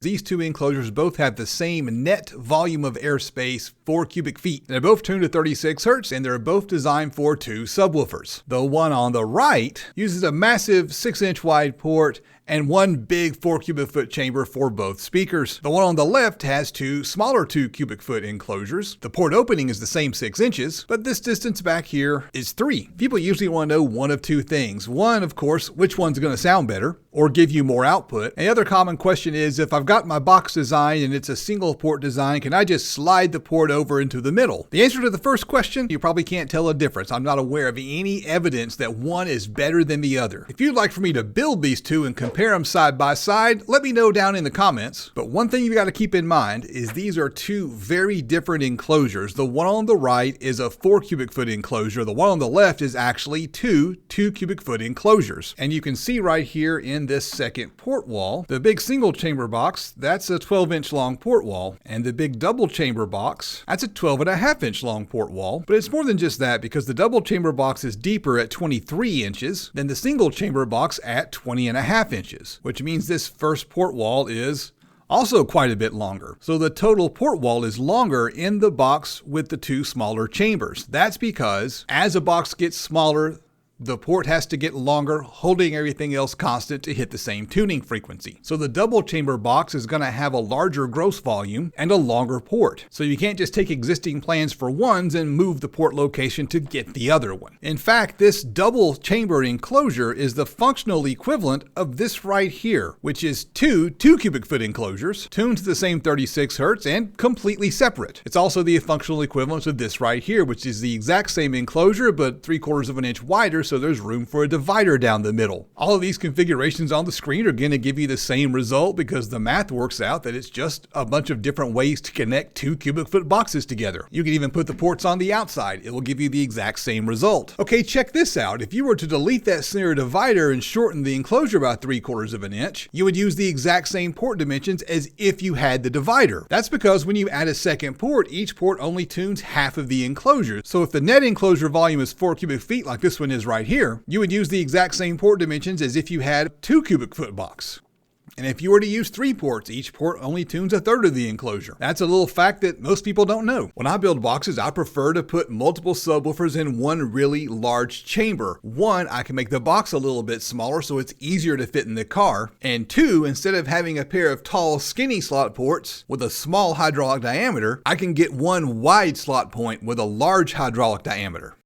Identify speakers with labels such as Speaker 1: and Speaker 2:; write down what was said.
Speaker 1: These two enclosures both have the same net volume of airspace, 4 cubic feet. They're both tuned to 36 Hz and they're both designed for 2 subwoofers. The one on the right uses a massive 6-inch wide port and one big 4 cubic foot chamber for both speakers. The one on the left has 2 smaller 2 cubic foot enclosures. The port opening is the same 6 inches, but this distance back here is 3. People usually want to know one of two things. One, of course, which one's going to sound better or give you more output. And the other common question is, if I've got my box design and it's a single port design, can I just slide the port over into the middle? The answer to the first question, you probably can't tell a difference. I'm not aware of any evidence that one is better than the other. If you'd like for me to build these two and compare them side by side, let me know down in the comments. But one thing you got to keep in mind is these are two very different enclosures. The one on the right is a 4 cubic foot enclosure. The one on the left is actually 2 cubic foot enclosures. And you can see right here in this second port wall, the big single chamber box, that's a 12-inch long port wall. And the big double chamber box, that's a 12.5-inch long port wall. But it's more than just that, because the double chamber box is deeper at 23 inches than the single chamber box at 20.5 inches, which means this first port wall is also quite a bit longer. So the total port wall is longer in the box with the 2 smaller chambers. That's because as a box gets smaller, the port has to get longer, holding everything else constant to hit the same tuning frequency. So the double chamber box is going to have a larger gross volume and a longer port. So you can't just take existing plans for ones and move the port location to get the other one. In fact, this double chamber enclosure is the functional equivalent of this right here, which is 2 cubic foot enclosures tuned to the same 36 Hz and completely separate. It's also the functional equivalent of this right here, which is the exact same enclosure but 3/4 of an inch wider, so there's room for a divider down the middle. All of these configurations on the screen are going to give you the same result because the math works out that it's just a bunch of different ways to connect 2 cubic foot boxes together. You can even put the ports on the outside. It will give you the exact same result. Okay, check this out. If you were to delete that center divider and shorten the enclosure by 3/4 of an inch, you would use the exact same port dimensions as if you had the divider. That's because when you add a second port, each port only tunes half of the enclosure. So if the net enclosure volume is 4 cubic feet like this one is right here, you would use the exact same port dimensions as if you had a 2 cubic foot box. And if you were to use 3 ports, each port only tunes 1/3 of the enclosure. That's a little fact that most people don't know. When I build boxes, I prefer to put multiple subwoofers in one really large chamber. One, I can make the box a little bit smaller so it's easier to fit in the car. And 2, instead of having a pair of tall, skinny slot ports with a small hydraulic diameter, I can get one wide slot point with a large hydraulic diameter.